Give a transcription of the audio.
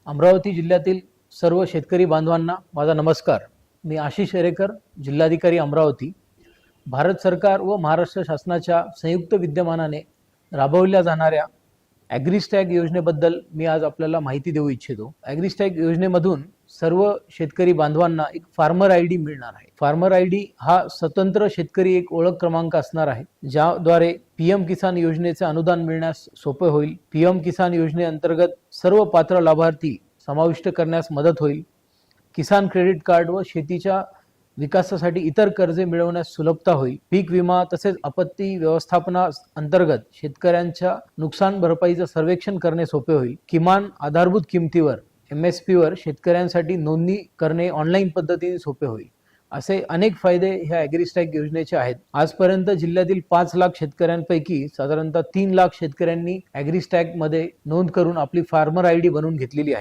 अमरावती जिल्ह्यातील सर्व शेतकरी बांधवांना माझा नमस्कार। मी आशिष एरेकर, जिल्हाधिकारी अमरावती। भारत सरकार व महाराष्ट्र शासनाच्या संयुक्त विद्यमानाने राबवल्या जाणाऱ्या ॲग्रीस्टॅग योजनेबद्दल मी आज आपल्याला माहिती देऊ इच्छितो। ॲग्रीस्टॅग योजनेमधून सर्व शेतकरी बांधवांना एक फार्मर आयडी मिळणार आहे। फार्मर आयडी हा स्वतंत्र शेतकरी एक ओळख क्रमांक असणार आहे, ज्याद्वारे पीएम किसान योजनेचे अनुदान मिळण्यास सोपे होईल। पीएम किसान योजनेअंतर्गत सर्व पात्र लाभार्थी समाविष्ट करण्यास मदत होईल। किसान क्रेडिट कार्ड व शेतीच्या विकासासाठी इतर कर्जे मिळवण्यास सुलभता होईल। पीक विमा तसेच आपत्ती व्यवस्थापना अंतर्गत शेतकऱ्यांच्या नुकसान भरपाईचे सर्वेक्षण करणे सोपे होईल। किमान आधारभूत किमतीवर MSP वर शेतकऱ्यांसाठी नोंदणी करणे ऑनलाईन पद्धतीने सोपे होईल। असे अनेक फायदे ह्या ॲग्रीस्टॅग योजनेचे आहेत। आजपर्यंत जिल्ह्यातील 5 लाख शेतकऱ्यांपैकी साधारणतः 3 लाख शेतकऱ्यांनी ॲग्रीस्टॅग मध्ये नोंद करून आपली फार्मर आयडी बनवून घेतलेली आहे।